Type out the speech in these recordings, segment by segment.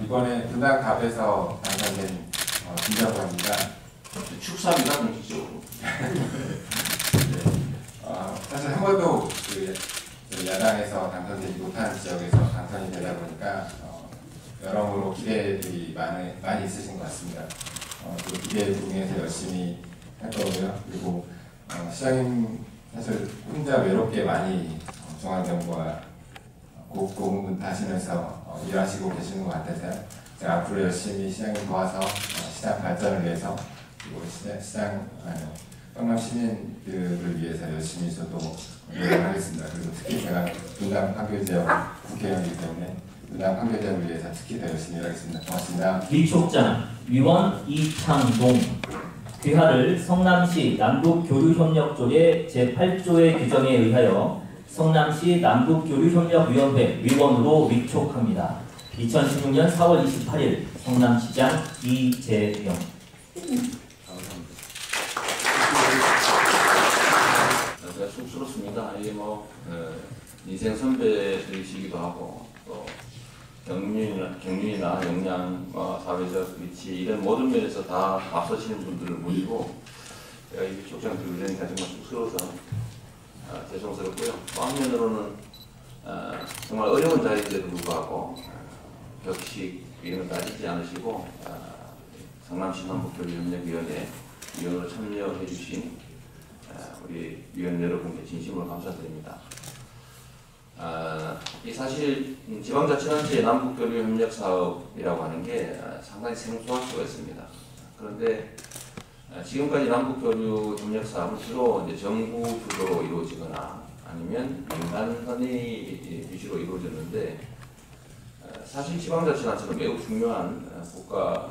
이번에 분당갑에서 당선된 김정구 합니다. 축사입니다, 공식적으로. 사실 한 번도 야당에서 당선되지 못한 지역에서 당선이 되다 보니까 여러모로 기대들이 많이 있으신 것 같습니다. 그 기대 중에서 열심히 할 거고요. 그리고 시장님 사실 혼자 외롭게 많이 중앙정부와 고군분투하시면서 일하시고 계시는 것 같아서요. 제가 앞으로 열심히 시장님 도와서 시장 발전을 위해서 그리고 성남 시민들을 위해서 열심히 저도 노력하겠습니다. 그리고 특히 제가 분당 판교지역 국회의원이기 때문에 분당 판교지역을 위해서 특히 더 열심히 일하겠습니다. 고맙습니다. 위촉장 위원 이창동 귀하를 성남시 남북교류협력조례 제8조의 규정에 의하여 성남시 남북교류협력위원회 위원으로 위촉합니다. 2016년 4월 28일 성남시장 이재영. 제가 쑥스럽습니다. 이게 인생 선배이시기도 하고 또 경륜이나 역량, 사회적 위치 이런 모든 면에서 다 앞서시는 분들을 모시고 제가 이 위촉장 들고 되니까 정말 쑥스러워서 죄송스럽고요. 또 한면으로는 정말 어려운 자리인데도 불구하고 격식 이런 거 따지지 않으시고 성남시 남북교류협력위원회 위원으로 참여해 주신 우리 위원 여러분께 진심으로 감사드립니다. 이 사실 지방자치단체의 남북교류협력 사업이라고 하는 게 상당히 생소할 수가 있습니다. 그런데 지금까지 남북교류협력 사업은 주로 이제 정부 주도로 이루어지거나 아니면 민간 선의 위주로 이루어졌는데 사실 지방자치단체는 매우 중요한 국가의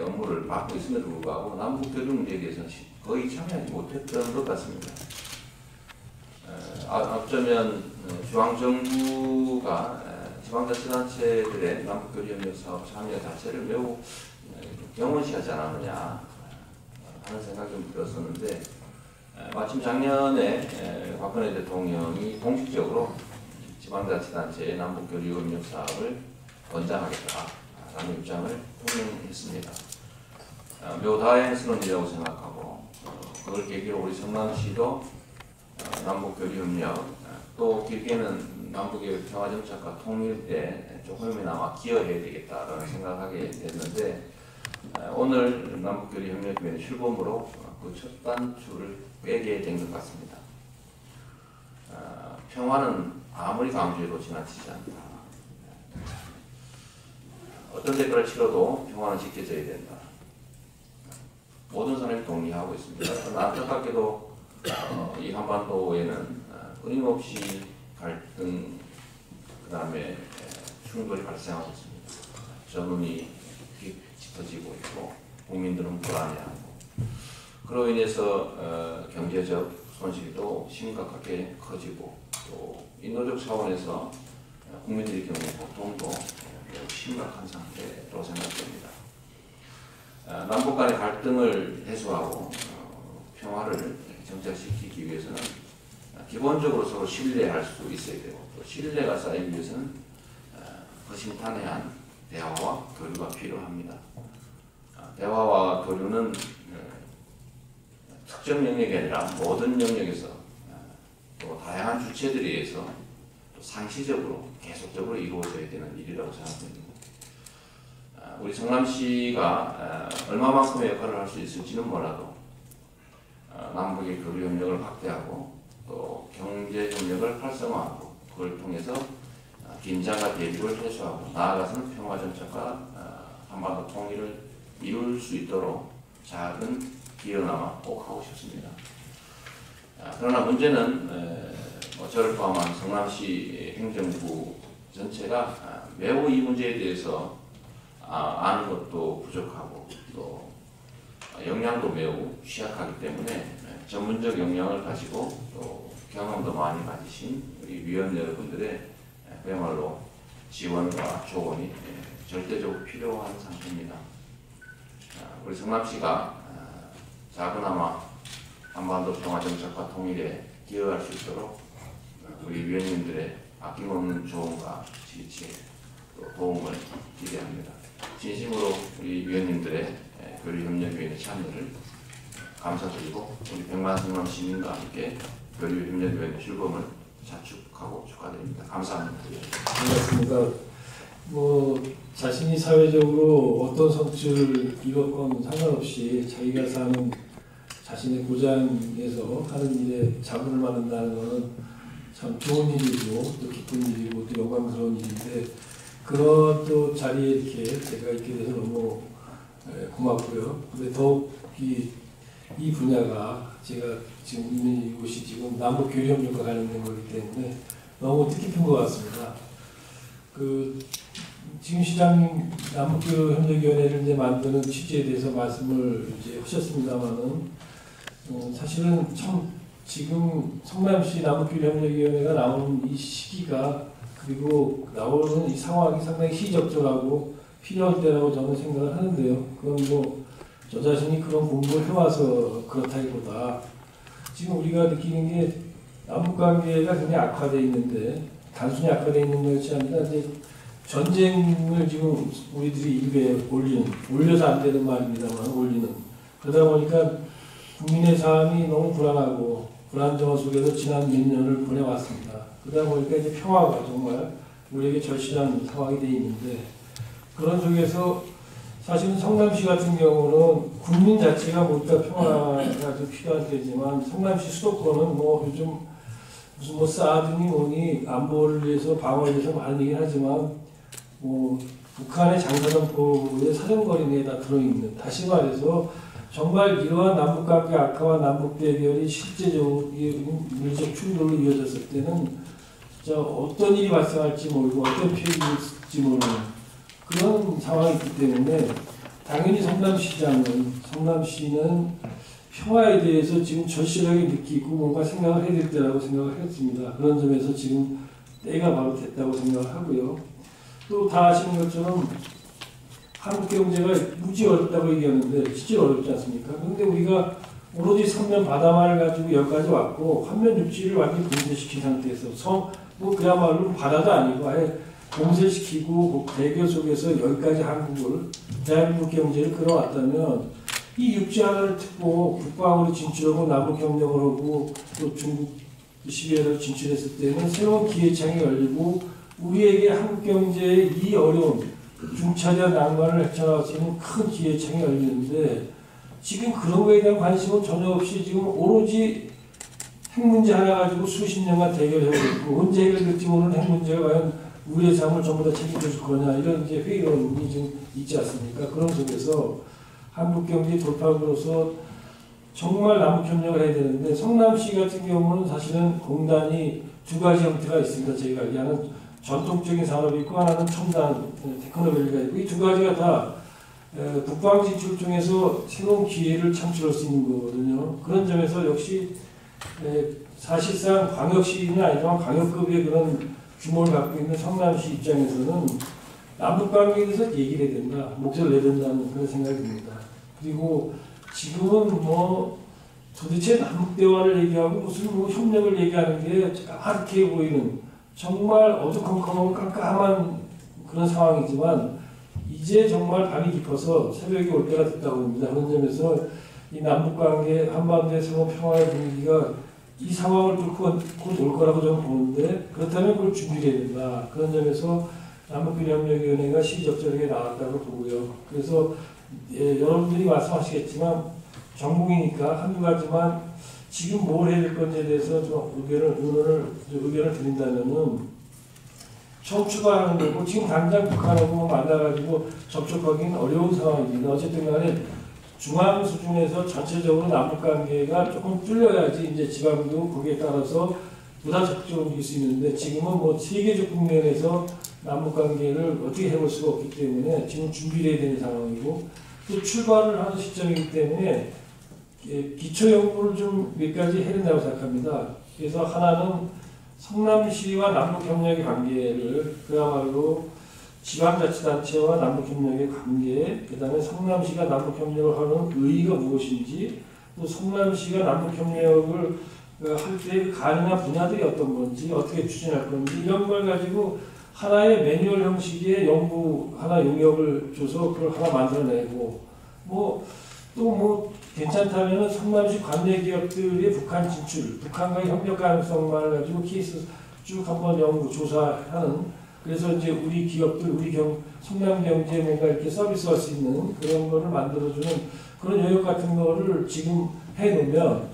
업무를 맡고 있음에도 불구하고 남북교류 문제에 대해서는 거의 참여하지 못했던 것 같습니다. 어쩌면 중앙정부가 지방자치단체들의 남북교류협력 사업 참여 자체를 매우 경원시하지 않았느냐 하는 생각이 좀 들었었는데 마침 작년에 박근혜 대통령이 공식적으로 지방자치단체의 남북교류협력 사업을 권장하겠다라는 입장을 표명했습니다. 매우 다행스러운 일이라고 생각하고 그걸 계기로 우리 성남시도 남북교류협력 또 길게는 남북의 평화정착과 통일에 조금이나마 기여해야 되겠다라는 생각하게 됐는데 오늘 남북교류협력위원회 출범으로 그 첫 단추를 빼게 된 것 같습니다. 평화는 아무리 강조해도 지나치지 않다. 어떤 대가를 치러도 평화는 지켜져야 된다. 모든 사람이 동의하고 있습니다. 그러나 안타깝게도 이 한반도에는 끊임없이 갈등, 그 다음에 충돌이 발생하고 있습니다. 전운이 짙어지고 있고 국민들은 불안해하고 그로 인해서 경제적 손실도 심각하게 커지고 또 인도적 차원에서 국민들의 경우 고통도 매우 심각한 상태로 생각됩니다. 남북 간의 갈등을 해소하고 평화를 정착시키기 위해서는 기본적으로 서로 신뢰할 수 있어야 되고 또 신뢰가 쌓이기 위해서는 허심탄회한 대화와 교류가 필요합니다. 대화와 교류는 특정 영역이 아니라 모든 영역에서 또 다양한 주체들에 의해서 또 상시적으로 계속적으로 이루어져야 되는 일이라고 생각합니다. 우리 성남시가 얼마만큼의 역할을 할 수 있을지는 몰라도 남북의 교류 협력을 확대하고 또 경제 협력을 활성화하고 그걸 통해서 긴장과 대립을 해소하고 나아가서는 평화 정착과 한반도 통일을 이룰 수 있도록 작은 기여나마 꼭 하고 싶습니다. 그러나 문제는 저를 포함한 성남시 행정부 전체가 매우 이 문제에 대해서 아는 것도 부족하고 또 역량도 매우 취약하기 때문에 전문적 역량을 가지고 또 경험도 많이 가지신 우리 위원 여러분들의 그야말로 지원과 조언이 절대적으로 필요한 상태입니다. 우리 성남시가 작은아마 한반도 평화정착과 통일에 기여할 수 있도록 우리 위원님들의 아낌없는 조언과 지지 또 도움을 기대합니다. 진심으로 우리 위원님들의 교류협력위원회 참여를 감사드리고 우리 백만성남 시민과 함께 교류협력위원회 출범을 자축하고 축하드립니다. 감사합니다. 반갑습니다. 자신이 사회적으로 어떤 성취를 이뤘건 상관없이 자기가 사는 자신의 고장에서 하는 일에 자본을 만든다는 것은 참 좋은 일이고 또 기쁜 일이고 또 영광스러운 일인데 그런 또 자리에 이렇게 제가 있게 돼서 너무 고맙고요. 근데 더욱 이 분야가 제가 지금 있는 이곳이 지금 남북 교류협력과 관련된 거기 때문에 너무 뜻깊은 것 같습니다. 지금 시장님 남북교류협력위원회를 이제 만드는 취지에 대해서 말씀을 이제 하셨습니다만은 사실은 참 지금 성남시 남북교류협력위원회가 나오는 이 시기가 그리고 나오는 이 상황이 상당히 시적절하고 필요할 때라고 저는 생각을 하는데요. 그건 저 자신이 그런 공부를 해와서 그렇다기보다 지금 우리가 느끼는 게 남북관계가 굉장히 악화되어 있는데 단순히 악화되어 있는 것이 아니라 이제 전쟁을 지금 우리들이 입에 올려서 안 되는 말입니다만 올리는 그러다 보니까 국민의 삶이 너무 불안하고 불안정한 속에서 지난 몇 년을 보내왔습니다. 그러다 보니까 이제 평화가 정말 우리에게 절실한 상황이 되어 있는데 그런 속에서 사실은 성남시 같은 경우는 국민 자체가 뭔가 평화가 좀 필요한 때지만 성남시 수도권은 요즘 무슨 사드니 뭐니 안보를 위해서 방어를 위해서 많은 얘기를 하지만 북한의 장사정포의 사정거리 내에 다 들어있는 다시 말해서 정말 이러한 남북관계 악화와 남북대결이 실제적으로 물리적 충돌로 이어졌을 때는 진짜 어떤 일이 발생할지 모르고 어떤 피해가 있을지 모르는 그런 상황이 있기 때문에 당연히 성남시는 평화에 대해서 지금 절실하게 느끼고 뭔가 생각을 해야 될 때라고 생각을 했습니다. 그런 점에서 지금 때가 바로 됐다고 생각을 하고요. 또 다 아시는 것처럼 한국 경제가 무지 어렵다고 얘기하는데 실제로 어렵지 않습니까? 그런데 우리가 오로지 삼면 바다만을 가지고 여기까지 왔고 한면 육지를 완전히 봉쇄시킨 상태에서 그야말로 바다도 아니고 아예 봉쇄시키고 대결 속에서 여기까지 한국을 대한민국 경제를 끌어왔다면 이 육지 하나를 듣고 북방으로 진출하고 남북 협력을 하고 또 중국 시비에를 진출했을 때는 새로운 기회창이 열리고 우리에게 한국 경제의 이 어려운 중차대한 난관을 헤쳐나갈 수 있는 큰 기회창이 열리는데 지금 그런 거에 대한 관심은 전혀 없이 지금 오로지 핵 문제 하나 가지고 수십 년간 대결해오고 있고 언제 해결될지 모르는 핵 문제가 과연 우리의 삶을 전부 다 책임져 줄 거냐 이런 이제 회의론이 지금 있지 않습니까? 그런 속에서 한국 경제 돌파구로서 정말 남북 협력을 해야 되는데 성남시 같은 경우는 사실은 공단이 두 가지 형태가 있습니다. 저희가 얘기하는 전통적인 산업이 있고 하나는 첨단 테크노밸리가 있고 이 두 가지가 다 북방 진출 중에서 새로운 기회를 창출할 수 있는 거거든요. 그런 점에서 역시 사실상 광역시는 아니지만 광역급의 그런 규모를 갖고 있는 성남시 입장에서는 남북관계에 대해서 얘기를 해야 된다. 목소리를 내야 된다는 그런 생각이 듭니다. 그리고 지금은 도대체 남북대화를 얘기하고 무슨 협력을 얘기하는 게 까맣게 보이는 정말 어두컴컴하고 깜깜한 그런 상황이지만 이제 정말 밤이 깊어서 새벽이 올 때가 됐다고 봅니다. 그런 점에서 이 남북관계 한반도의 새로운 평화의 분위기가 이 상황을 뚫고 곧 올 거라고 저는 보는데 그렇다면 그걸 준비해야 된다. 그런 점에서 남북교류협력위원회가 시적절하게 나왔다고 보고요. 그래서 여러분들이 말씀하시겠지만 정국이니까 한두 가지만 지금 뭘 해야 될 건지에 대해서 좀 의견을 드린다면은 처음 출발하는 거고 지금 당장 북한하고 만나가지고 접촉하기는 어려운 상황입니다. 어쨌든 간에 중앙 수준에서 전체적으로 남북관계가 조금 뚫려야지 이제 지방도 거기에 따라서 보다 적극적으로 움직일 수 있는데 지금은 세계적 국면에서 남북관계를 어떻게 해볼 수가 없기 때문에 지금 준비를 해야 되는 상황이고 또 출발을 하는 시점이기 때문에 기초연구를 좀 몇 가지 해야 된다고 생각합니다. 그래서 하나는 성남시와 남북협력의 관계를 그야말로 지방자치단체와 남북협력의 관계, 그 다음에 성남시가 남북협력을 하는 의의가 무엇인지, 또 성남시가 남북협력을 할 때 가능한 분야들이 어떤 건지, 어떻게 추진할 건지 이런 걸 가지고 하나의 매뉴얼 형식의 연구 하나 용역을 줘서 그걸 하나 만들어내고 또 괜찮다면은 성남시 관내 기업들의 북한 진출, 북한과의 협력 가능성만을 가지고 케이스 쭉 한번 연구 조사하는, 그래서 이제 우리 기업들, 성남 경제에 뭔가 이렇게 서비스할 수 있는 그런 거를 만들어주는 그런 요역 같은 거를 지금 해놓으면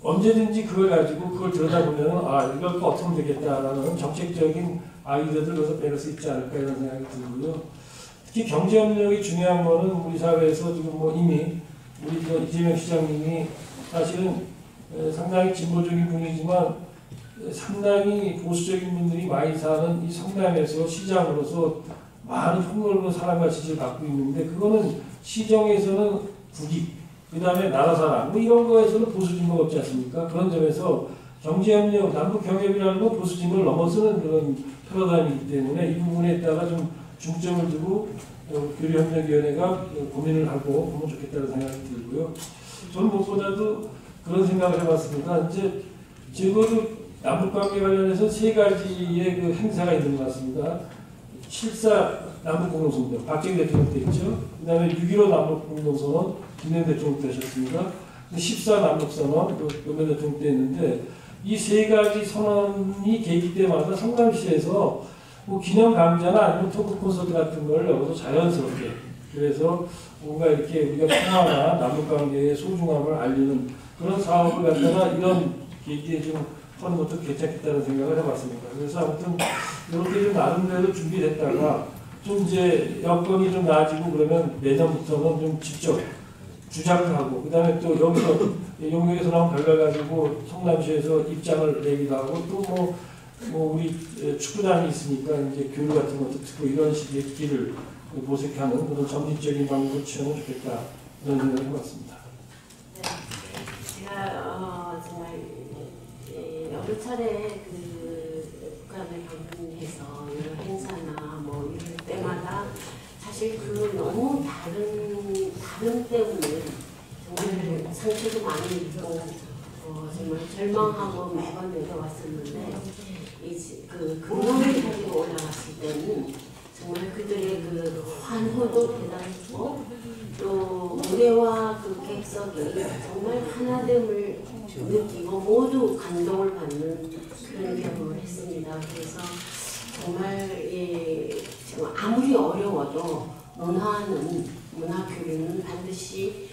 언제든지 그걸 가지고 그걸 들여다보면 이걸 어떻게 하면 되겠다라는 정책적인 아이디어들 거기서 빼낼 수 있지 않을까 이런 생각이 들고요. 특히 경제협력이 중요한 거는 우리 사회에서 지금 이미 우리 이재명 시장님이 사실은 상당히 진보적인 분이지만 상당히 보수적인 분들이 많이 사는 이 성남에서 시장으로서 많은 폭넓은 사랑과 지지를 받고 있는데, 그거는 시정에서는 국익, 그 다음에 나라 사랑 이런 거에서는 보수진보가 없지 않습니까? 그런 점에서 경제협력, 남북경협이라는 건 보수진보를 넘어서는 그런 패러다임이기 때문에 이 부분에다가 좀 중점을 두고 교류협력위원회가 고민을 하고 보면 좋겠다는 생각이 들고요. 저는 무엇보다도 그런 생각을 해봤습니다. 이제 적어도 남북관계 관련해서 3가지의 그 행사가 있는 것 같습니다. 7.4 남북공동선언, 박정희 대통령 때 있죠. 그 다음에 6.15 남북공동선언, 김대중 대통령 때 하셨습니다. 14 남북선언, 노무현 대통령 때 했는데, 이 3가지 선언이 계기 때마다 성남시에서 기념 강좌나 아니면 토크 콘서트 같은 걸 넣어서 자연스럽게, 그래서 뭔가 이렇게 우리가 평화나 남북관계의 소중함을 알리는 그런 사업을 갖다가 이런 계기에 좀 하는 것도 괜찮겠다는 생각을 해봤습니다. 그래서 아무튼 이렇게 좀 나름대로 준비됐다가 좀 이제 여건이 좀 나아지고 그러면 내년부터는 좀 직접 주장을 하고, 그 다음에 또 여기서 용역에서 나온 결과 가지고 성남시에서 입장을 내기도 하고, 또 우리 축구단이 있으니까 이제 교류 같은 것도 듣고 이런 식의 길을 모색하는 그런 점진적인 방법을 취하면 좋겠다 이런 생각을 해봤습니다. 네, 제가 정말 여러 차례 북한을 방문해서 여러 행사나 이럴 때마다 사실 너무 다른 때문에 정말 상처도 많이 입고 정말 절망하고 매번 내려왔었는데 근원을 가지고 올라갔을 때는 정말 그들의 환호도 대단했고 또 무대와 객석이 정말 하나됨을 느끼고 모두 감동을 받는 그런 경험을 했습니다. 그래서 정말 아무리 어려워도 문화 교류는 반드시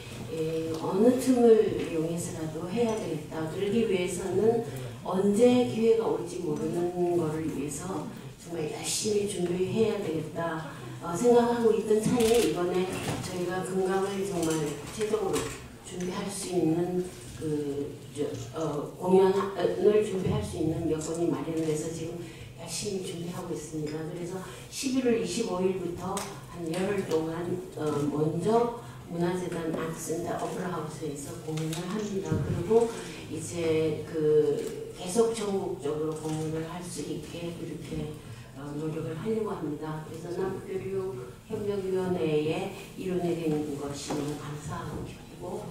어느 틈을 이용해서라도 해야 되겠다. 그러기 위해서는 언제 기회가 올지 모르는 것을 위해서 정말 열심히 준비해야 되겠다 생각하고 있던 차에 이번에 저희가 금강을 정말 구체적으로 준비할 수 있는 공연을 준비할 수 있는 여건이 마련돼서 지금 열심히 준비하고 있습니다. 그래서 11월 25일부터 한 열흘 동안 먼저 문화재단 아트센터 오페라하우스에서 공연을 합니다. 그리고 이제 계속 전국적으로 공연을 할 수 있게 그렇게 노력을 하려고 합니다. 그래서 남북교류협력위원회에 이뤄내게 된 것이 너무 감사하고 또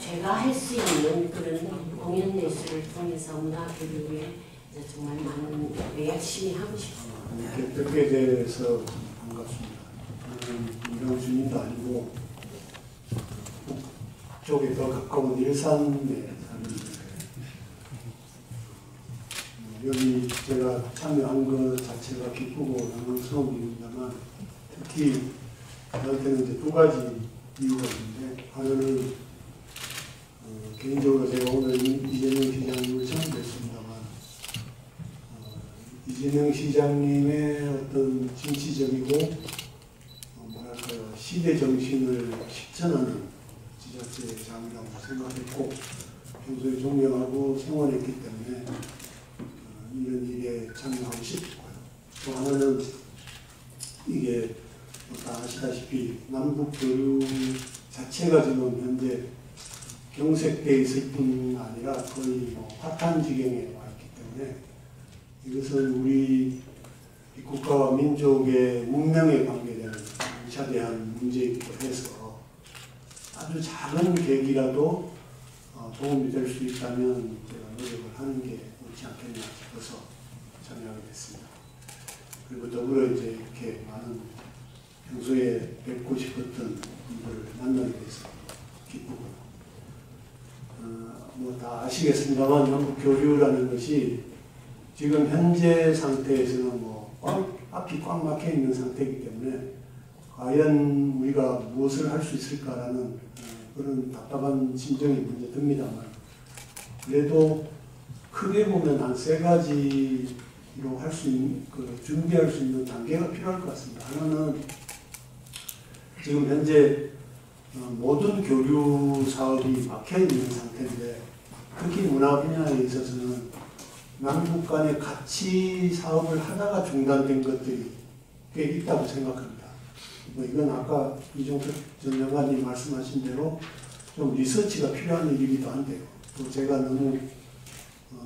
제가 할 수 있는 그런 공연 예술을 통해서 문화교류에 정말 많은 열심히 하고 싶습니다. 이렇게 뵙게 돼서 반갑습니다. 저는 김병준님도 아니고 북쪽에 더 가까운 일산에 사는 여기 제가 참여한 것 자체가 기쁘고 영광스러운입니다만 특히 저한테는 이제 2가지 이유가 있는데, 하나는 개인적으로 제가 오늘 이재명 시장님을 처음 뵀습니다만 이재명 시장님의 어떤 정치적이고 시대 정신을 실천하는 지자체장이라고 생각했고 평소에 존경하고 생활했기 때문에 이런 일에 참여하고 싶고요. 또 하나는 이게 다 아시다시피 남북 교류 자체가 지금 현재 경색되어 있을 뿐 아니라 거의 파탄 지경에 와 있기 때문에 이것은 우리 국가와 민족의 문명에 관계되는 차대한 문제이기도 해서 아주 작은 계기라도 도움이 될 수 있다면 제가 노력을 하는 게 옳지 않겠나 싶어서 참여하게 됐습니다. 그리고 더불어 이제 이렇게 많은 평소에 뵙고 싶었던 분들을 만나게 돼서 기쁘고, 뭐 다 아시겠습니다만 남북 교류라는 것이 지금 현재 상태에서는 뭐 앞이 꽉 막혀 있는 상태이기 때문에 과연 우리가 무엇을 할 수 있을까라는 그런 답답한 심정이 먼저 듭니다만, 그래도 크게 보면 한 3가지로 할 수 있는, 준비할 수 있는 단계가 필요할 것 같습니다. 하나는 지금 현재 모든 교류 사업이 막혀 있는 상태인데, 특히 문화 분야에 있어서는 남북 간의 같이 사업을 하다가 중단된 것들이 꽤 있다고 생각합니다. 뭐 이건 아까 이종석 전 장관님 말씀하신 대로 좀 리서치가 필요한 일이기도 한데요. 또 제가 너무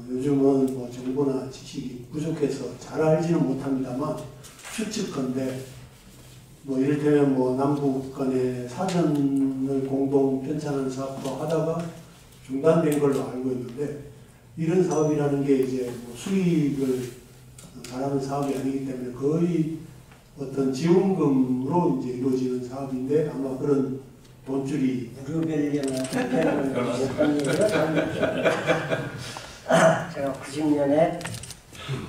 요즘은 뭐 정보나 지식이 부족해서 잘 알지는 못합니다만 추측컨대 뭐 이를테면 뭐 남북 간의 사전을 공동 편찬하는 사업도 하다가 중단된 걸로 알고 있는데, 이런 사업이라는 게 이제 뭐 수익을 바라는 사업이 아니기 때문에 거의 어떤 지원금으로 이제 이루어지는 사업인데, 아마 그런 돈줄이 무료별령을 했던 얘기가 제가 90년에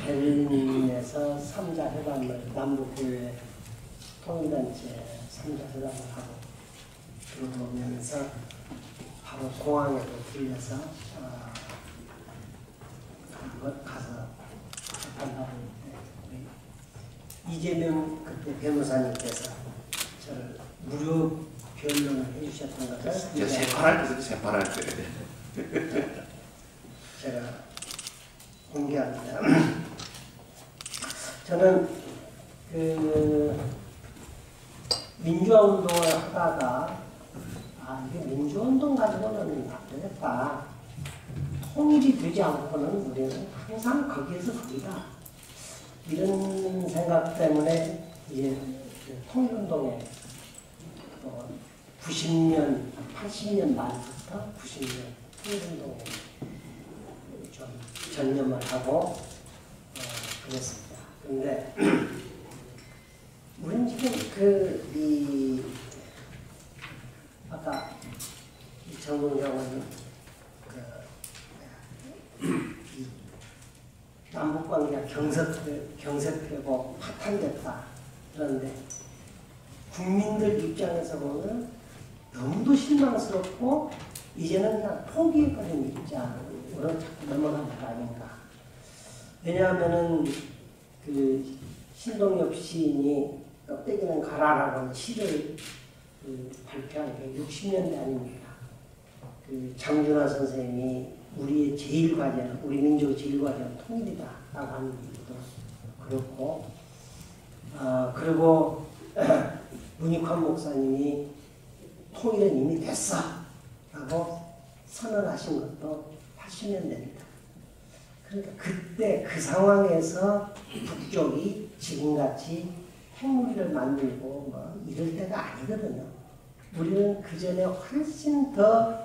베를린에서 3자 회담을, 남북교회 통일단체 3자 회담을 하고 들어오면서 바로 공항에도 들려서 가서 재판하고 이재명 그때 변호사님께서 저를 무료 변론을 해주셨던 것을 재판할 때 제가 공개합니다. 저는 그 민주화 운동을 하다가 이게 민주화 운동 가지고는 안 되겠다. 통일이 되지 않고는 우리는 항상 거기에서 거기다. 이런 생각 때문에 이제 통일운동에 90년, 80년 말부터 90년 통일운동에 좀 전념을 하고 그랬습니다. 그런데 우리는 지금 아까 정동 장관님 남북관계가 경색되고 파탄됐다. 그런데 국민들 입장에서 보면 너무도 실망스럽고 이제는 그냥 포기해버린 입장으로 자꾸 넘어가는 거 아닌가. 왜냐하면은 그 신동엽 시인이 껍데기는 가라라고 하는 시를 발표한 게 60년대 아닙니까? 그 장준하 선생님이 우리의 제1과제는, 우리 민족의 제1과제는 통일이다라고 하는 얘기도 그렇고, 그리고 문익환 목사님이 통일은 이미 됐어라고 선언하신 것도 80년대입니다. 그러니까 그때 그 상황에서 북쪽이 지금같이 핵무기를 만들고 뭐 이럴 때가 아니거든요. 우리는 그 전에 훨씬 더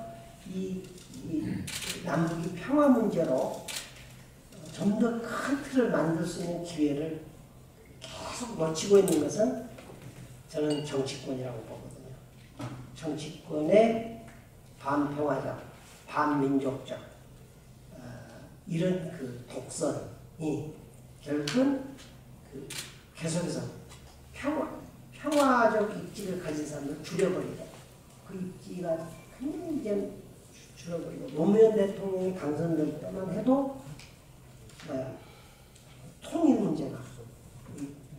이 남북이 평화 문제로 좀 더 큰 틀을 만들 수 있는 기회를 계속 놓치고 있는 것은 저는 정치권이라고 보거든요. 정치권의 반평화적, 반민족적 이런 그 독선이 결국은 계속해서 평화적 입지를 가진 사람을 줄여버리고, 그 입지가 굉장히 이제 줄어버리고, 노무현 대통령이 당선될 때만 해도 통일 문제가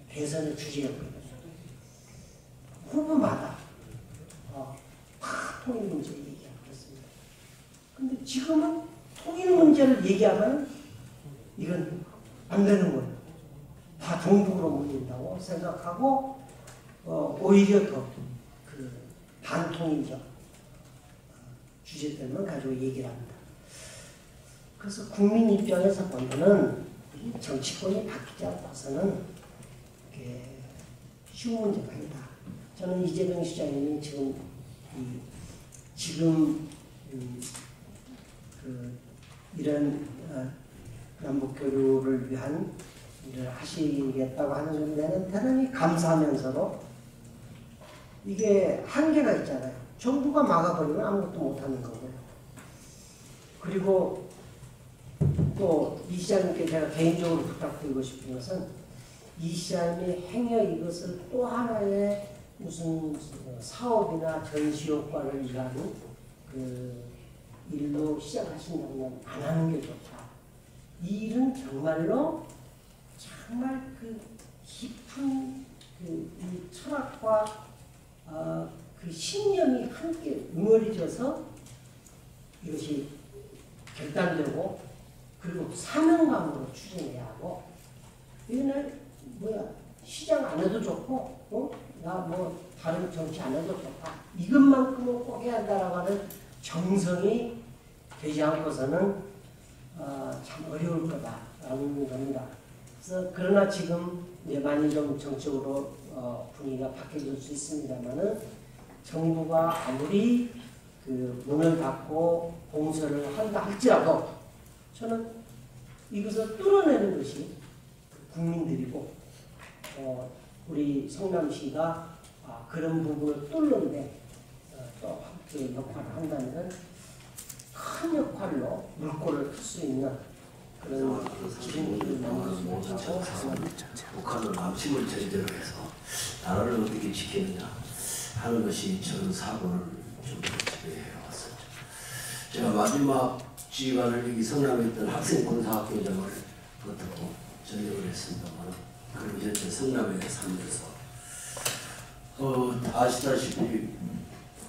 대선의 주제였거든요. 후보마다 다 통일 문제 얘기하고 그랬습니다. 근데 지금은 통일 문제를 얘기하면 이건 안 되는 거예요. 다 종북으로 몰린다고 생각하고 오히려 더 그 반통일적 주제들만 가지고 얘기를 합니다. 그래서 국민 입장에서 보면은 정치권이 바뀌지 않고서는 쉬운 문제가 아니다. 저는 이재명 시장님이 지금 이런 남북 교류를 위한 일을 하시겠다고 하는 데는 대단히 감사하면서도 이게 한계가 있잖아요. 정부가 막아버리면 아무것도 못하는 거고요. 그리고 또 이 시장님께 제가 개인적으로 부탁드리고 싶은 것은 이 시장님이 행여 이것을 또 하나의 무슨 사업이나 전시 효과를 위한 그 일로 시작하신다면 안 하는 게 좋다. 이 일은 정말로 정말 그 깊은 이 철학과 그 신념이 함께 응어리져서 이것이 결단되고 그리고 사명감으로 추진해야 하고 이거는 시장 안 해도 좋고 나 뭐 다른 정치 안 해도 좋다. 이것만큼은 꼭 해야 한다라고 하는 정성이 되지 않고서는 참 어려울 거다라는 겁니다. 그래서 그러나 지금 많이 좀 정적으로 분위기가 바뀌어질 수 있습니다만은 정부가 아무리 그 문을 닫고 봉쇄를 한다 할지라도 저는 이것을 뚫어내는 것이 국민들이고 우리 성남시가 그런 부분을 뚫는데 또 함께 역할을 한다면 큰 역할로 물꼬를 틀 수 있는 그런 기준들을 만들어서 북한은 남침을 전제로 해서 나라를 어떻게 지키느냐 하는 것이 전 사고를 좀 지배해 왔었죠. 제가 마지막 지휘관을 여기 성남에 있던 학생군사학교장을 그것으로 전역을 했습니다만 그리고 현재 성남에 살면서 아시다시피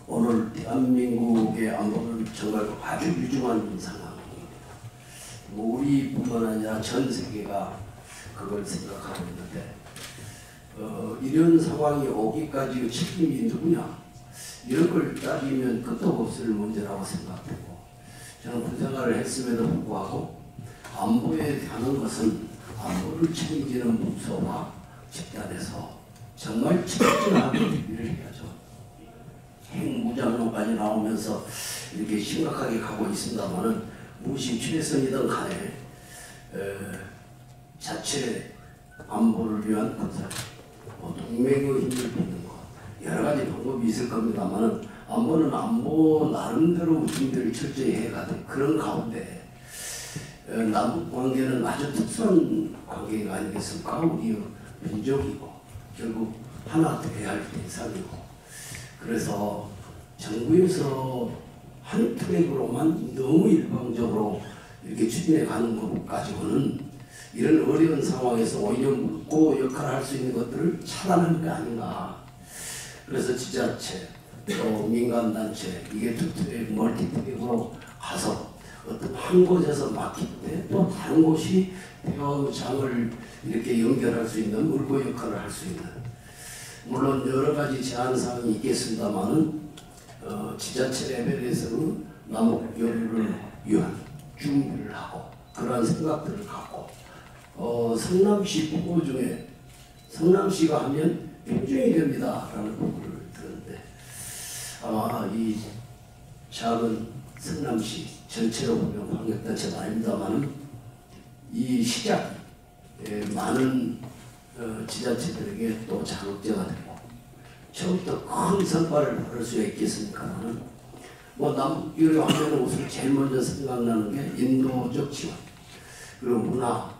오늘 대한민국의 안보는 정말 아주 유중한 상황입니다. 우리뿐만 아니라 전 세계가 그걸 생각하고 있는데 이런 상황이 오기까지 책임이 누구냐 이런 걸 따지면 끝도 없을 문제라고 생각되고 저는 군생활을 했음에도 불구하고 안보에 하는 것은 안보를 책임지는 부서와 집단에서 정말 책임지는 일을 해야죠. 핵무장론까지 나오면서 이렇게 심각하게 가고 있습니다만은 무엇이 최선이든 간에 자체 안보를 위한 군사, 동맹의 힘을 빌는 것 여러 가지 방법이 있을 겁니다만은 안보는 안보 나름대로 준비를 철저히 해가는 그런 가운데 남북 관계는 아주 특수한 관계가 아니겠습니까? 우리의 민족이고 결국 하나 돼야 할 대상이고 그래서 정부에서 한 트랙으로만 너무 일방적으로 이렇게 추진해 가는 것 가지고는 이런 어려운 상황에서 오히려 묻고 역할을 할 수 있는 것들을 차단하는 게 아닌가. 그래서 지자체 또 민간단체 이게 투트랙 멀티트랙으로 가서 어떤 한 곳에서 막힐 때 또 다른 곳이 대화장을 이렇게 연결할 수 있는 물고 역할을 할 수 있는 물론 여러 가지 제한사항이 있겠습니다만은 지자체 레벨에서는 남북 교류를 위한 준비를 하고 그러한 생각들을 갖고 성남시 후보 중에 성남시가 하면 평중이 됩니다라는 부분을 들었는데 아마 이 작은 성남시 전체로 보면 광역단체는 아닙니다만은 이 시작이 많은 지자체들에게 또 자극제가 되고 처음부터 큰 성과를 거둘 수가 있겠습니까만은 남북교류 하면 우선 제일 먼저 생각나는 게 인도적 지원 그리고 문화,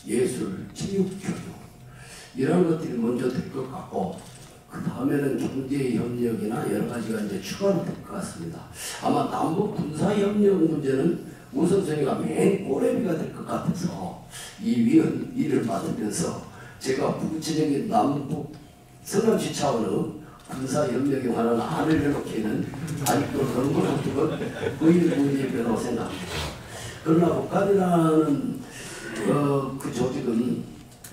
예술, 체육, 교육 이런 것들이 먼저 될 것 같고 그 다음에는 경제협력이나 여러 가지가 이제 추가로 될 것 같습니다. 아마 남북 군사협력 문제는 우선순위가 맨 꼬레비가 될 것 같아서 이 일을 맡으면서 제가 구체적인 남북 성남시 차원의 군사협력에 관한 안을 내놓기에는 아직도 그런 것 같은 건 거의 문제라고 생각합니다. 그러나 북한이라는 그 조직은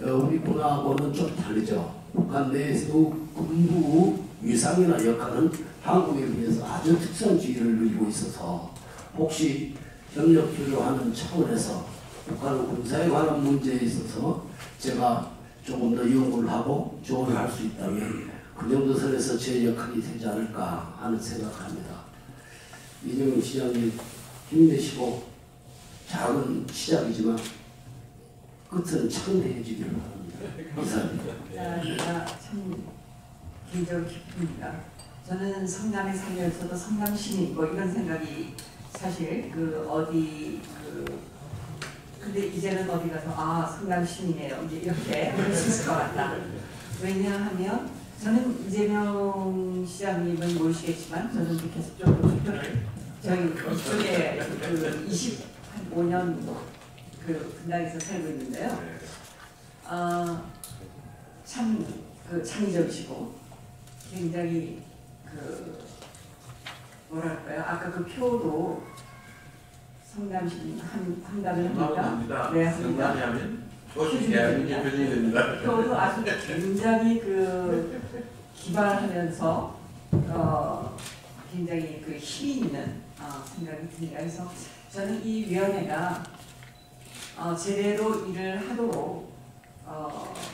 우리 군하고는 좀 다르죠. 북한 내에서 군부 위상이나 역할은 한국에 비해서 아주 특수한 지위를 누리고 있어서 혹시 협력 교류하는 차원에서 북한 군사에 관한 문제에 있어서 제가 조금 더 연구를 하고 조언을 할 수 있다면 그 정도 선에서 제 역할이 되지 않을까 하는 생각합니다. 이정희 시장님 힘내시고 작은 시작이지만 끝은 창대해지기를 바랍니다. 감사합니다. 제가 참 개인적으로 기쁩니다. 저는 성남에 살면서도 성남 시민 뭐 이런 생각이 사실 근데 이제는 어디 가서 성남 시민이에요 이제 이렇게 할 수 있을 것 같다. 왜냐하면 저는 이재명 시장님은 모르시겠지만 저는 계속적으로 투표를 저희 이쪽에 25년 그 분당에서 살고 있는데요. 참 창의적이시고 굉장히 뭐랄까요? 아까 그 표도 성남시 한다면 네, 합니다. 하면 표준이 됩니다. 표도 아주 굉장히 기발하면서 굉장히 힘이 있는 생각이 듭니다. 그래서 저는 이 위원회가 제대로 일을 하도록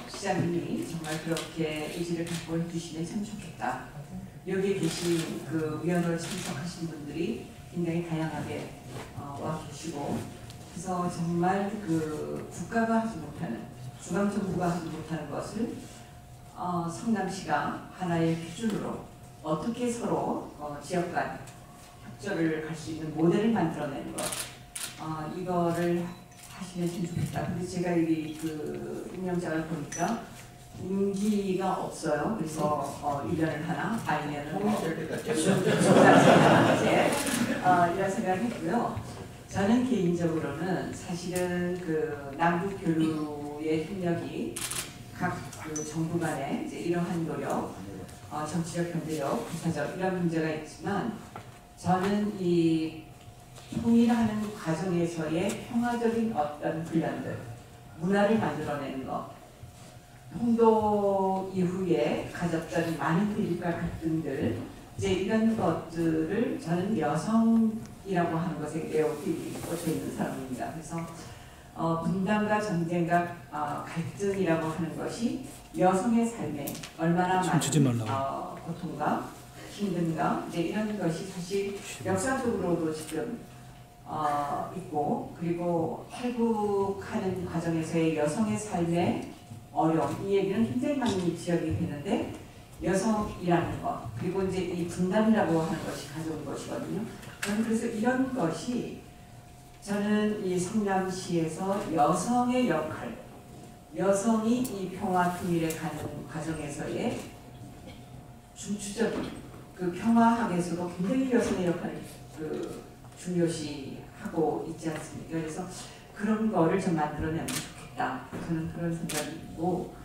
시장님이 정말 그렇게 의지를 갖고 해주시면 참 좋겠다. 여기에 계신 위원회를 참석하신 분들이 굉장히 다양하게 와 계시고, 그래서 정말 국가가 하지 못하는, 중앙정부가 하지 못하는 것을 성남시가 하나의 기준으로 어떻게 서로 지역 간 협조를 갈 수 있는 모델을 만들어내는 것, 이거를 하시면 참 좋겠다. 근데 제가 이 임명장을 보니까 임기가 없어요. 그래서 1년을 하나 아니면은 이런 생각을 했고요. 저는 개인적으로는 사실은 남북 교류의 협력이 각 정부 간에 이제 이러한 노력, 정치적 경제력, 군사적 이런 문제가 있지만 저는 이 통일하는 과정에서의 평화적인 어떤 훈련들, 문화를 만들어내는 것, 홍도 이후에 가졌던 많은 대립과 갈등들, 이제 이런 것들을 저는 여성이라고 하는 것에 매우 꽂혀 있는 사람입니다. 그래서 분단과 전쟁과 갈등이라고 하는 것이 여성의 삶에 얼마나 많은 고통과 힘든가, 이제 이런 것이 사실 역사적으로도 지금 있고, 그리고 탈북하는 과정에서의 여성의 삶의 어려움, 이 얘기는 굉장히 많이 지적이 되는데, 여성이라는 것, 그리고 이제 이 분단이라고 하는 것이 가져온 것이거든요. 저는 그래서 이런 것이 저는 이 성남시에서 여성의 역할, 여성이 이 평화 통일에 가는 과정에서의 중추적인 평화학에서도 굉장히 여성의 역할을 중요시하고 있지 않습니까? 그래서 그런 거를 좀 만들어내면 좋겠다. 저는 그런 생각이 있고,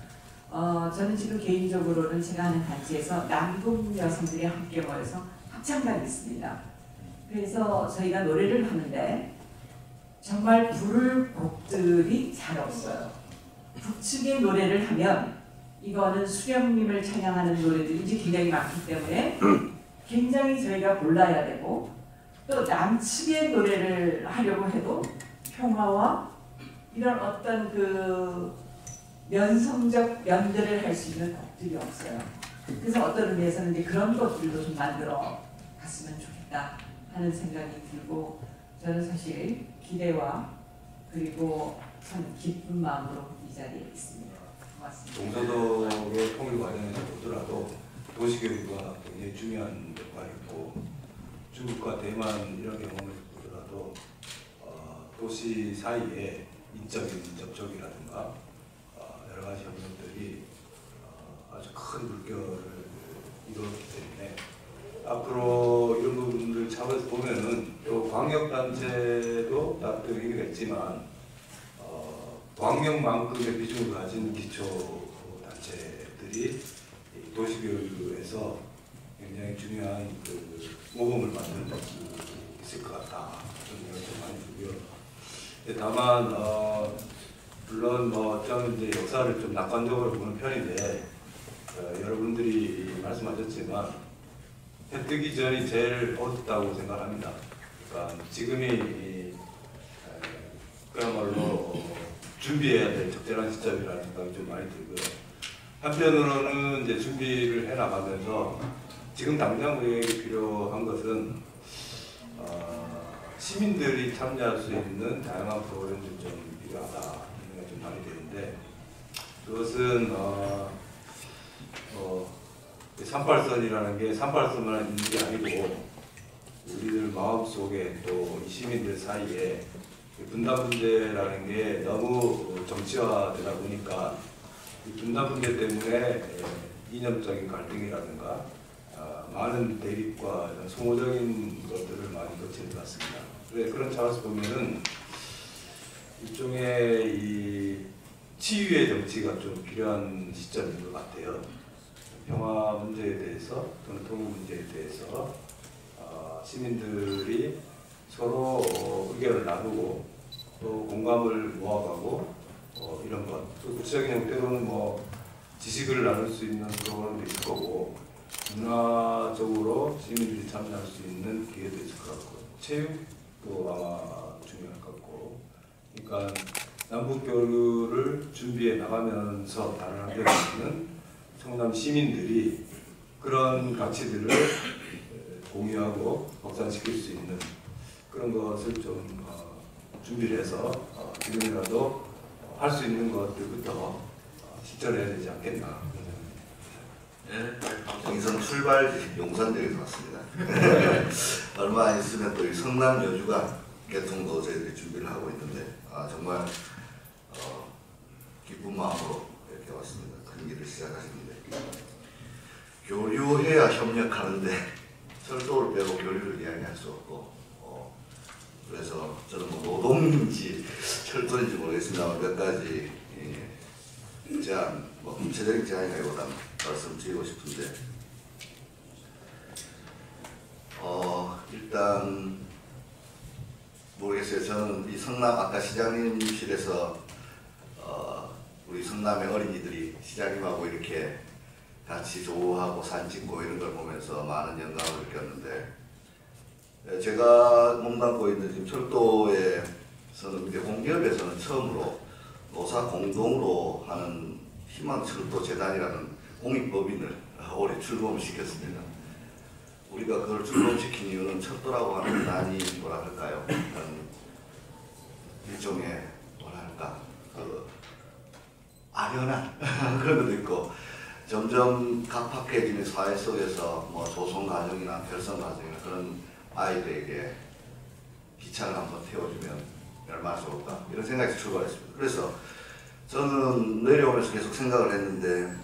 저는 지금 개인적으로는 제가 하는 단체에서 남북 여성들이 함께 모여서 합창단이 있습니다. 그래서 저희가 노래를 하는데 정말 부를 곡들이 잘 없어요. 북측의 노래를 하면 이거는 수령님을 찬양하는 노래들이 이제 굉장히 많기 때문에 굉장히 저희가 골라야 되고, 또 남측의 노래를 하려고 해도 평화와 이런 어떤 면성적 연대를 할 수 있는 곡들이 없어요. 그래서 어떤 의미에서는 이제 그런 것들도 좀 만들어 갔으면 좋겠다 하는 생각이 들고, 저는 사실 기대와 그리고 참 기쁜 마음으로 이 자리에 있습니다. 고맙습니다. 동서독의 통일 과정에서 보더라도 도시교육과 굉장히 중요한 역할이 있고, 중국과 대만 이런 경험을 보더라도 도시 사이에 인적인 접촉이라든가 여러 가지 협력들이 아주 큰 물결을 이루었기 때문에 앞으로 이런 부분들 차원에서 보면은 또 광역단체도 또 의미가 있지만 광역만큼의 비중을 가진 기초단체들이 도시교육에서 굉장히 중요한 모범을 만들 수 있을 것 같다. 그런 생각이 좀 많이 들고요. 다만 물론 저는 이제 역사를 좀 낙관적으로 보는 편인데 여러분들이 말씀하셨지만 해 뜨기 전이 제일 어둡다고 생각합니다. 그러니까 지금이 그야말로 준비해야 될 적절한 시점이라는 생각이 좀 많이 들고요. 한편으로는 이제 준비를 해나가면서 지금 당장 우리에게 필요한 것은 시민들이 참여할 수 있는 다양한 프로그램들이 좀 필요하다. 좀 많이 되는데 그것은 38선이라는 게 38선만 있는 게 아니고 우리들 마음속에 또 이 시민들 사이에 분단 문제라는 게 너무 정치화되다 보니까 이 분단 문제 때문에 이념적인 갈등이라든가 많은 대립과 이런 소모적인 것들을 많이 거치는 것 같습니다. 그런 차원에서 보면은 일종의 이 치유의 정치가 좀 필요한 시점인 것 같아요. 평화 문제에 대해서 또는 통일 문제에 대해서 시민들이 서로 의견을 나누고 또 공감을 모아가고 이런 것. 또 구체적인 형태로는 뭐 지식을 나눌 수 있는 프로그램도 있을 거고 문화적으로 시민들이 참여할 수 있는 기회도 있을 것 같고 체육도 아마 중요할 것 같고 그러니까 남북 교류를 준비해 나가면서 다른 한편에 있는 성남 시민들이 그런 가치들을 공유하고 확산시킬 수 있는 그런 것을 좀 준비를 해서 지금이라도 할 수 있는 것들부터 실천해야 되지 않겠나. 경선 출발 용산역에서 왔습니다. 얼마 안 있으면 또 이 성남 여주가 개통도 저희들이 준비를 하고 있는데 정말 기쁜 마음으로 이렇게 왔습니다. 큰 길을 시작하셨는데 교류해야 협력하는데 철도를 빼고 교류를 이야기할 수 없고 그래서 저는 뭐 노동인지 철도인지 모르겠습니다만 몇 가지 제안, 뭐 구체적인 제안이라기보다 말씀드리고 싶은데 일단 모르겠어요. 저는 이 성남 아까 시장님실에서 우리 성남의 어린이들이 시장님하고 이렇게 같이 조우하고 사진 찍고 이런 걸 보면서 많은 영감을 느꼈는데 제가 몸담고 있는 지금 철도에서는 이제 공기업에서는 처음으로 노사 공동으로 하는 희망철도재단이라는 공익법인을 올해 출범을 시켰습니다. 우리가 그걸 출범시킨 이유는 철도라고 하는 난이 뭐라 할까요? 일종의 뭐라 할까? 아련한 그런 것도 있고 점점 각박해지는 사회 속에서 뭐 조성 과정이나 결성 과정이나 그런 아이들에게 기차를 한번 태워주면 얼마나 좋을까 이런 생각이 출발했습니다. 그래서 저는 내려오면서 계속 생각을 했는데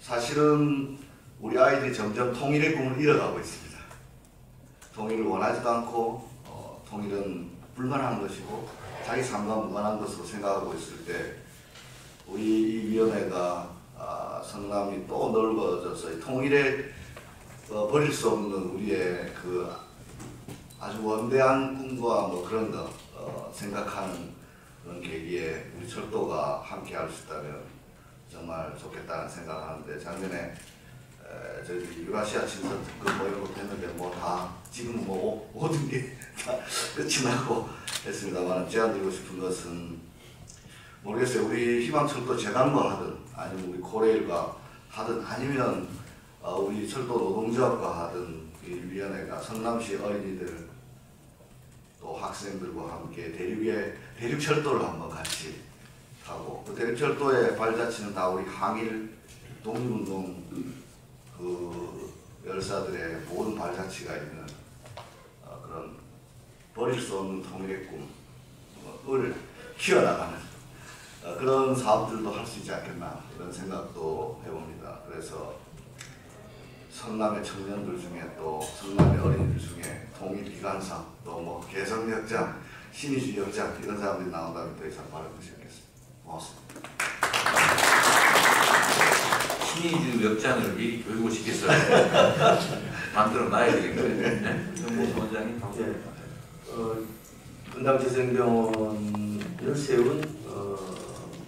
사실은 우리 아이들이 점점 통일의 꿈을 잃어가고 있습니다. 통일을 원하지도 않고 통일은 불가능한 것이고 자기 삶과 무관한 것으로 생각하고 있을 때 우리 이 위원회가 성남이 또 넓어져서 통일에 버릴 수 없는 우리의 그 아주 원대한 꿈과 뭐 그런 거 생각하는 그런 계기에 우리 철도가 함께 할 수 있다면 정말 좋겠다는 생각을 하는데 작년에 저희 유라시아 친선 특급 뭐 이런 것도 했는데 뭐 다 지금 뭐 모든 게 다 끝이 나고 했습니다만 제안드리고 싶은 것은 모르겠어요. 우리 희망철도 재단과 하든 아니면 우리 코레일과 하든 아니면 우리 철도 노동조합과 하든 이 위원회가 성남시 어린이들 또 학생들과 함께 대륙철도를 한번 같이 타고 그 대륙철도의 발자취는 다 우리 항일 독립운동 그 열사들의 모든 발자취가 있는 그런 버릴 수 없는 통일의 꿈을 키워나가는 그런 사업들도 할 수 있지 않겠나 이런 생각도 해봅니다. 그래서 성남의 청년들 중에 또 성남의 어린이들 중에 통일기관사 또 뭐 개성역장, 신의주역장 이런 사람들이 나온다면 더 이상 바랄 것이 없겠습니다. 고맙습니다. 신의주역장을 미리 교육을 시켰어요. 만들어 놔야 되겠네요. 네? 정모 원장님 감사합니다. 분당재생병원을 세운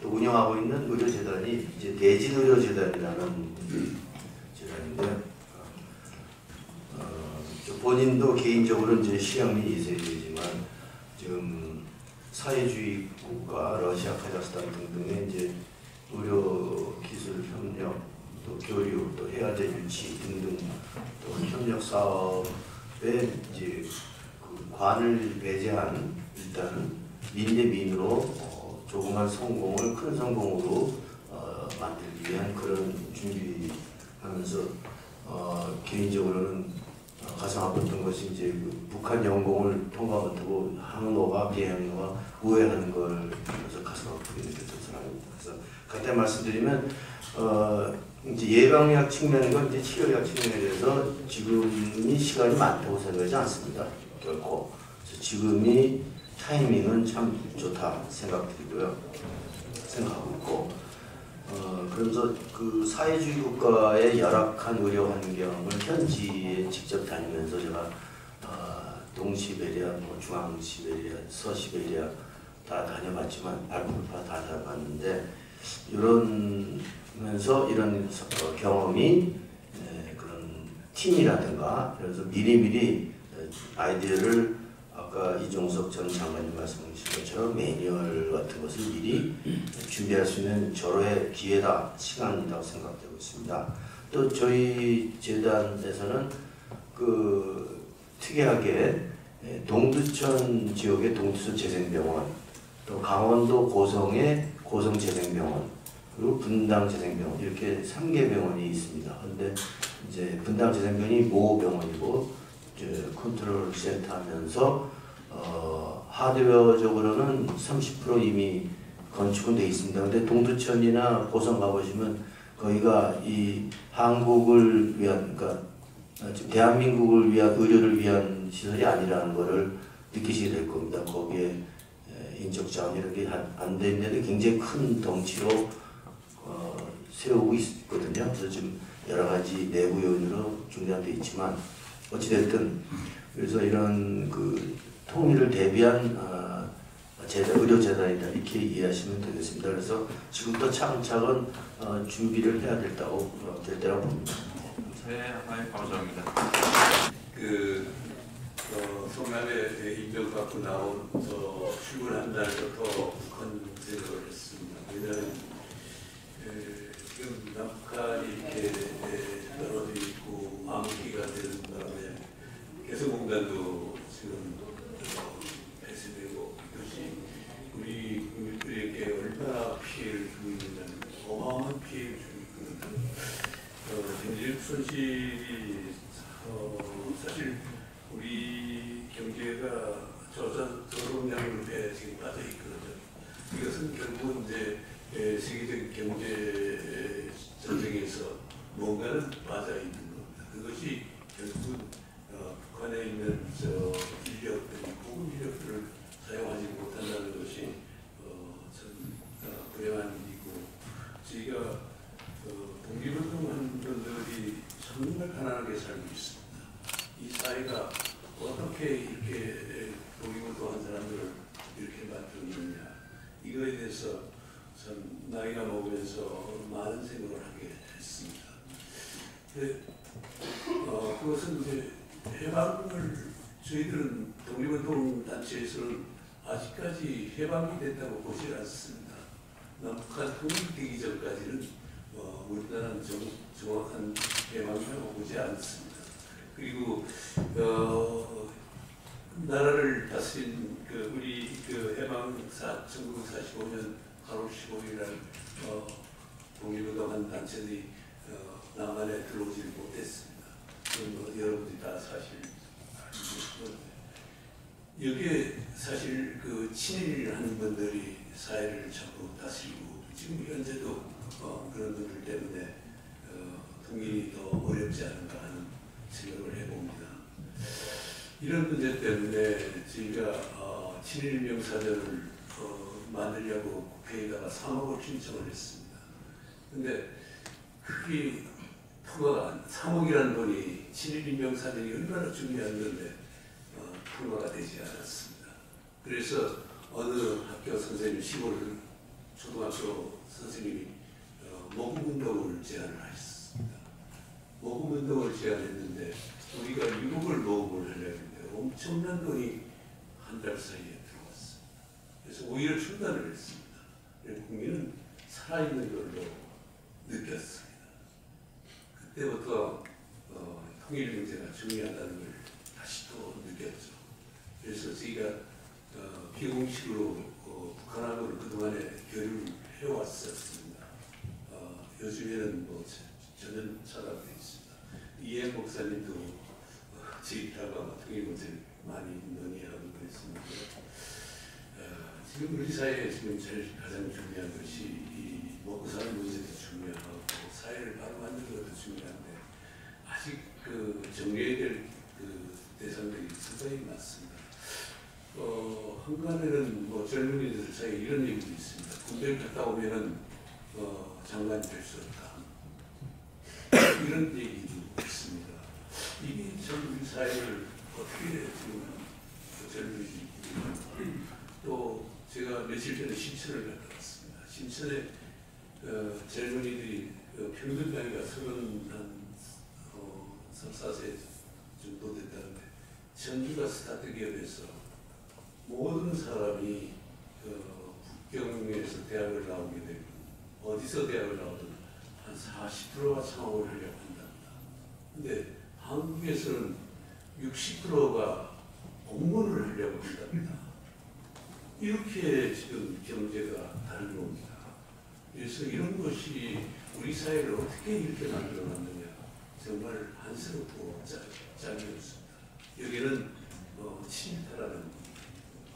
또 운영하고 있는 의료재단이 이제 대진의료재단이라는 재단인데요. 본인도 개인적으로 이제 시향이 2세이지만 지금 사회주의 국가 러시아, 카자흐스탄 등등의 이제 의료 기술 협력, 또 교류, 또 해야제 유치 등등 또 협력 사업에 이제 그 관을 배제한 일단은 민대민으로 조그만 성공을 큰 성공으로 만들기 위한 그런 준비하면서 개인적으로는 가장 아팠던 것이 이제 그 북한 영공을 통과 못하고 항로가 비행로가 우회하는 걸 그래서 가슴 아프게 느꼈던 사람입니다. 그래서 간단히 말씀드리면 이제 예방약 측면과 이제 치료약 측면에 대해서 지금이 시간이 많다고 생각하지 않습니다. 결코. 그래서 지금이 타이밍은 참 좋다 생각하고 있고 그러면서 그 사회주의 국가의 열악한 의료 환경을 현지에 직접 다니면서 제가 동시베리아, 중앙시베리아, 서시베리아 다 다녀봤지만 알프파 다 다녀봤는데 이러면서 이런 경험이 그런 팀이라든가 그래서 미리미리 아이디어를 아까 이종석 전 장관님 말씀하신 것처럼 매뉴얼 같은 것을 미리 준비할 수 있는 절호의 기회다, 시간이라고 생각되고 있습니다. 또 저희 재단에서는 그 특이하게 동두천 지역의 동두천 재생병원, 또 강원도 고성의 고성재생병원, 그리고 분당재생병원 이렇게 3개 병원이 있습니다. 그런데 이제 분당재생병원이 모병원이고 컨트롤 센터 하면서 하드웨어적으로는 30% 이미 건축은 돼 있습니다. 근데 동두천이나 고성 가보시면 거기가 이 한국을 위한, 그러니까 대한민국을 위한 의료를 위한 시설이 아니라는 것을 느끼시게 될 겁니다. 거기에 인적 자원이 이렇게 안 돼 있는데 굉장히 큰 덩치로 세우고 있거든요. 그래서 지금 여러 가지 내부 요인으로 중단돼 있지만 어찌됐든 그래서 이런 그 통일을 대비한 의료재단이다 이렇게 이해하시면 되겠습니다. 그래서 지금부터 차근차근 준비를 해야 될 때라고 봅니다. 네, 감사합니다. 성남에 인정 받고 나온 출근한 날부터 북한 생각을 했습니다. 왜냐하면 지금 남북한이 이렇게 떨어져 있고 암흑기가 되는 바람에 개성공단도 지금 폐쇄되고 이것이 우리 국민들에게 얼마나 피해를 주고 있느냐는 어마어마한 피해를 주고 있거든요. 경제적 손실이 사실 우리 경제가 저성장률에 지금 빠져 있거든요. 이것은 결국은 이제 세계적 경제 전쟁에서 뭔가는 빠져 있는 겁니다. 그것이 결국은 북한에 있는 인력들이 고급 인력들을 사용하지 못한다는 것이 참 불행한 일이고 저희가 독립운동하는 분들이 정말 가난하게 살고 있습니다. 이 사회가 어떻게 이렇게 독립운동한 사람들을 이렇게 만들었느냐 이거에 대해서 참 나이가 먹으면서 많은 생각을 하게 했습니다. 근데 그것은 이제 해방을 저희들은 독립운동 단체에서는 아직까지 해방이 됐다고 보지 않습니다. 남북한 통일되기 전까지는 우리나라는 정확한 해방이라고 보지 않습니다. 그리고 나라를 다스린 우리 해방 1945년 8월 15일 날 독립운동한 단체들이 남한에 들어오지 못했습니다. 그건 여러분들이 다 사실 알고 계시는데 여기에 사실 친일하는 분들이 사회를 전부 다스리고 지금 현재도 그런 분들 때문에 통일이 더 어렵지 않은가 하는 생각을 해봅니다. 이런 문제 때문에 저희가 친일명사전을 만들려고 국회에다가 3억을 신청을 했습니다. 근데 그게 통과가 3억이라는 돈이 친일명사전이 얼마나 중요한 건데 통과가 되지 않았습니다. 그래서 어느 학교 선생님, 시골 초등학교 선생님이 모금운동을 제안을 하셨습니다. 모금운동을 제안했는데 우리가 6억을 모금을 하려고 했는데 엄청난 돈이 한 달 사이에 들어왔습니다. 그래서 오히려 중단을 했습니다. 국민은 살아있는 걸로 느꼈습니다. 그때부터 통일 문제가 중요하다는 걸 다시 또 느꼈죠. 그래서 저희가 비공식으로 북한하고는 그동안에 교류를 해왔었습니다. 요즘에는 뭐 전혀 차단되어 있습니다. 이해 목사님도 저희하고 통일문제를 많이 논의하고 그랬습니다. 지금 우리 사회에 지금 제일 가장 중요한 것이 이 먹고 사는 문제도 중요하고 사회를 바로 만드는 것도 중요한데 아직 그 정리해야 될 그 대상들이 상당히 많습니다. 한간에는 뭐 젊은이들 사이에 이런 얘기도 있습니다. 군대를 갔다 오면은 장관이 될 수 없다. 이런 얘기도 있습니다. 이게 전 우리 사회를 어떻게 지금 젊은이들이 또 제가 며칠 전에 신천을 갔다 왔습니다. 신천에 젊은이들이 평균 나이가 34세 정도 됐다는데 전주가 스타트 기업에서 모든 사람이 북경에서 대학을 나오게 되고 어디서 대학을 나오든 한 40%가 창업을 하려고 한답니다. 근데 한국에서는 60%가 공무원을 하려고 한답니다. 이렇게 지금 경제가 다른 겁니다. 그래서 이런 것이 우리 사회를 어떻게 이렇게 만들어놨느냐 정말 한스럽고 짤이었습니다. 여기는 친일파라는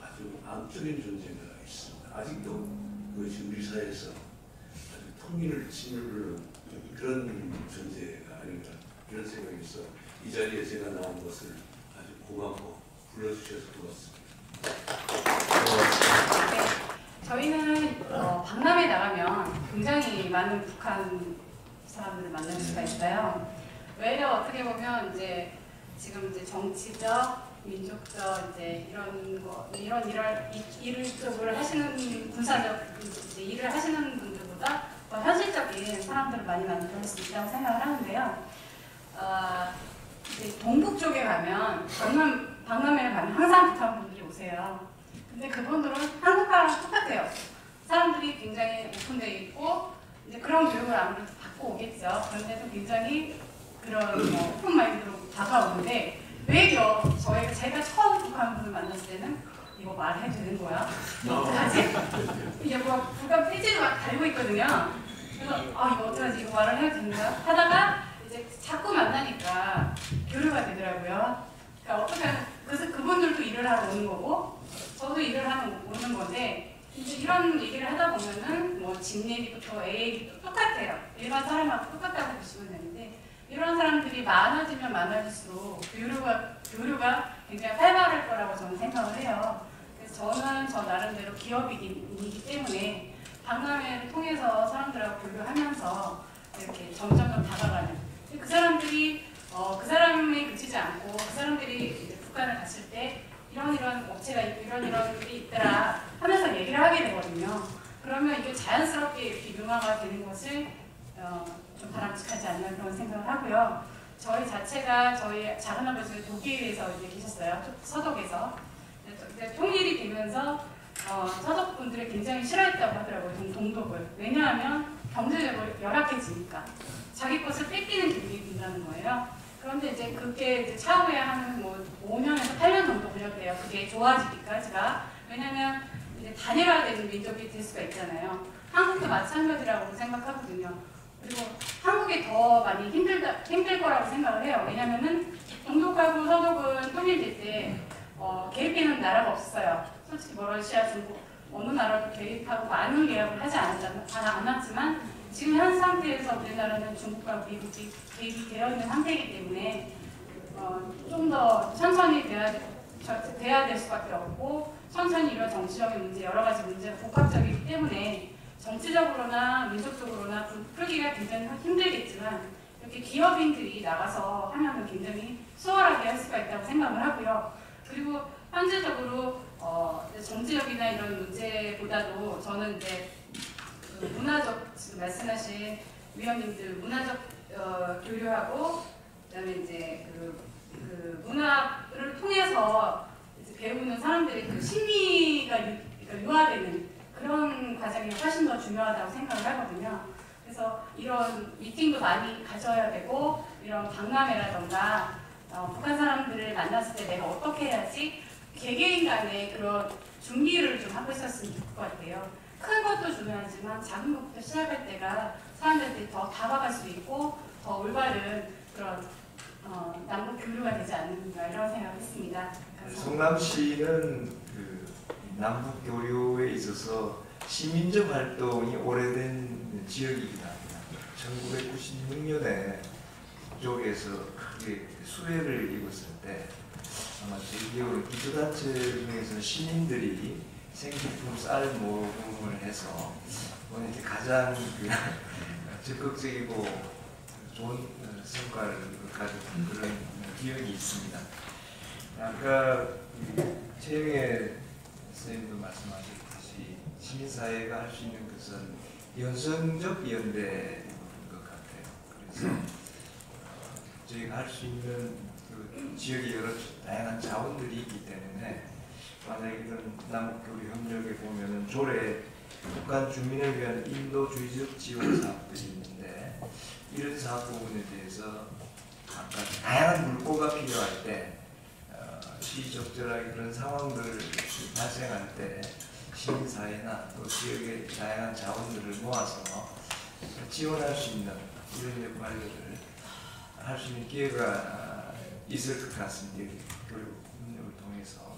아주 암적인 존재가 있습니다. 아직도 그것이 우리 사회에서 아주 통일을 짓누르는 그런 존재가 아닌가 이런 생각에서 이 자리에 제가 나온 것을 아주 고맙고 불러주셔서 고맙습니다. 네, 저희는 박람회 나가면 굉장히 많은 북한 사람들을 만날 수가 있어요. 외려 어떻게 보면 이제 지금 이제 정치적, 민족적 이제 이런 일을 쪽을 하시는 군사적 이제 일을 하시는 분들보다 더 현실적인 사람들을 많이 만날 수 있다고 생각을 하는데요. 이제 동북 쪽에 가면 박람회를 가면 항상 북한 분들이 오세요. 근데 그분들은 한국과랑 똑같아요. 사람들이 굉장히 오픈되어 있고 이제 그런 교육을 아무래도 받고 오겠죠. 그런데도 굉장히 그런 오픈 마인드로 다가오는데 외려 제가 처음 북한 분을 만났을 때는 이거 말해도 되는 거야? 어떡하지? 이게 뭐 불감 페이지를 막 달고 있거든요. 그래서 이거 어떡하지? 이거 말을 해도 되는 거야? 하다가 이제 자꾸 만나니까 교류가 되더라고요. 그러니까 어떻게 하면 그래서 그분들도 일을 하러 오는 거고 저도 일을 하러 오는 건데 이제 이런 얘기를 하다 보면은 뭐 집 얘기부터 애 얘기도 똑같아요. 일반 사람하고 똑같다고 보시면 되는데 이런 사람들이 많아지면 많아질수록 교류가 굉장히 활발할 거라고 저는 생각을 해요. 그래서 저는 저 나름대로 기업이기 때문에 박람회를 통해서 사람들하고 교류하면서 이렇게 점점 다가가는 그 사람들이 그 사람에 그치지 않고 그 사람들이 이제 북한을 갔을 때 이런 업체가 있고 이런 일이 있더라 하면서 얘기를 하게 되거든요. 그러면 이게 자연스럽게 이렇게 융화가 되는 것을 좀 바람직하지 않나 그런 생각을 하고요. 저희 자체가 저희 작은 아버지가 독일에서 이제 계셨어요. 서독에서. 통일이 되면서 서독 분들이 굉장히 싫어했다고 하더라고요. 동독을. 왜냐하면 경제적으로 열악해지니까 자기 것을 뺏기는 기분이 든다는 거예요. 그런데 이제 그게 이제 차후에 한 뭐 5년에서 8년 정도 걸렸대요. 그게 좋아지기까지가. 왜냐면 이제 단일화되는 민족이 될 수가 있잖아요. 한국도 마찬가지라고 생각하거든요. 그리고 한국이 더 많이 힘들 거라고 생각을 해요. 왜냐면은 동독하고 서독은 통일될 때 개입하는 나라가 없어요. 솔직히 뭐 러시아, 중국 어느 나라도 개입하고 많은 계약을 하지 않았지만 지금 현 상태에서 우리나라는 중국과 미국이 개입이 되어 있는 상태이기 때문에 좀 더 천천히 돼야 될 수밖에 없고 천천히 이런 정치적인 문제, 여러 가지 문제가 복합적이기 때문에 정치적으로나 민족적으로나 풀기가 굉장히 힘들겠지만 이렇게 기업인들이 나가서 하면은 굉장히 수월하게 할 수가 있다고 생각을 하고요. 그리고 현재적으로 정치적이나 이런 문제보다도 저는 이제 문화적 지금 말씀하신 위원님들 문화적 교류하고 그다음에 이제 그 문화를 통해서 이제 배우는 사람들의 그 심리가 유화되는 그런 과정이 훨씬 더 중요하다고 생각을 하거든요. 그래서 이런 미팅도 많이 가져야 되고 이런 박람회라던가 북한 사람들을 만났을 때 내가 어떻게 해야지 개개인 간의 그런 준비를 좀 하고 있었으면 좋을 것 같아요. 큰 것도 중요하지만 작은 것부터 시작할 때가 사람들한테 더 다가갈 수 있고 더 올바른 그런 남북 교류가 되지 않는가 이런 생각을 했습니다. 성남시는 그 남북 교류에 있어서 시민적 활동이 오래된 지역이긴 합니다. 1996년에 그쪽에서 크게 수혜를 입었을 때 아마 제 기억으로 기초단체 중에서 시민들이 생필품 쌀 모금을 해서 이제 가장 적극적이고 좋은 성과를 가진 그런 기억이 있습니다. 아까 최영애 선생님도 말씀하셨듯이 시민사회가 할 수 있는 것은 연성적 연대인 것 같아요. 그래서 저희가 할 수 있는 그 지역의 여러 다양한 자원들이 있기 때문에 만약에 이런 남북교류 협력에 보면은 조례 북한 주민을 위한 인도주의적 지원 사업들이 있는데 이런 사업 부분에 대해서 아까 다양한 물꼬가 필요할 때 시적절하게 그런 상황들 발생할 때 시민사회나 또 지역의 다양한 자원들을 모아서 지원할 수 있는 이런 역할을 할 수 있는 기회가 있을 것 같습니다. 교육 협력을 통해서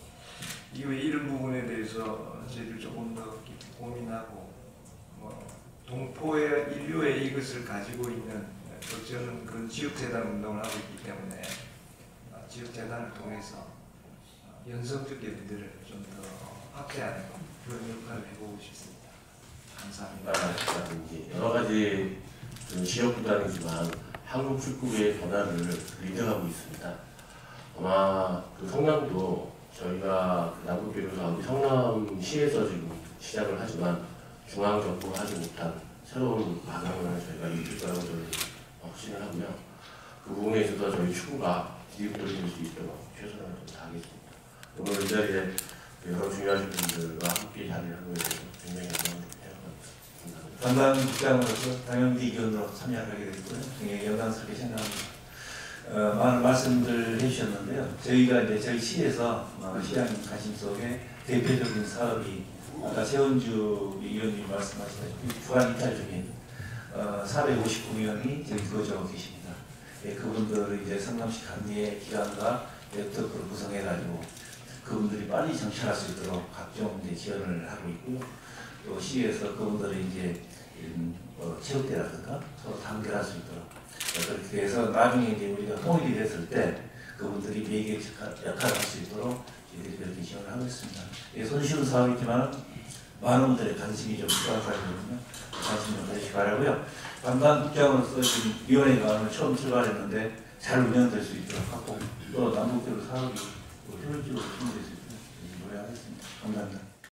이외 이런 부분에 대해서 저희들 조금 더 깊이 고민하고 동포의 인류의 이것을 가지고 있는 또 저는 그런 지역재단 운동을 하고 있기 때문에 지역재단을 통해서 연성적 연대를 좀 더 확대하는 그런 역할을 해보고 싶습니다. 감사합니다. 여러 가지 지역구단이지만 한국 축구의 변화를 리드하고 있습니다. 아마 그 성남도 저희가 남북교류 사업이 성남시에서 지금 시작을 하지만 중앙 정부가 하지 못한 새로운 방향을 저희가 이끌 거라고 저는 확신을 하고요. 그 부분에 있어서 저희 축구가 뒤집어질 수 있도록 최선을 좀 다하겠습니다. 오늘 이 자리에 여러 중요하신 분들과 함께 자리를 하고 있어서 굉장히 영광입니다. 담당 국장으로서 당연히 의견으로 참여하게 됐고요. 굉장히 영광스럽게 생각합니다. 많은 말씀들 해주셨는데요. 저희가 이제 저희 시에서 시장 가심 속에 대표적인 사업이 아까 최원주 의원님이 말씀하셨다시피 부안 이탈적인 459명이 저기 거주하고 계십니다. 예, 그분들을 이제 성남시 감리의 기관과 네트워크를 구성해가지고 그분들이 빨리 정착할 수 있도록 각종 이제 지원을 하고 있고요. 또 시에서 그분들을 이제 체육대라든가 서로 단결할 수 있도록 그렇게 해서 나중에 이제 우리가 통일이 됐을 때 그분들이 매개 역할을 할 수 있도록 저희들이 그렇게 지원을 하고 있습니다. 예, 손쉬운 사업이지만 많은 분들의 관심이 좀 부족하거든요. 관심 좀 가지시기 바라고요. 담당 국장으로서 지금 위원회가 오늘 처음 출발했는데 잘 운영될 수 있도록 하고 또 남북교류 사업이 효율적으로 진행될 수 있도록 노력하겠습니다. 감사합니다.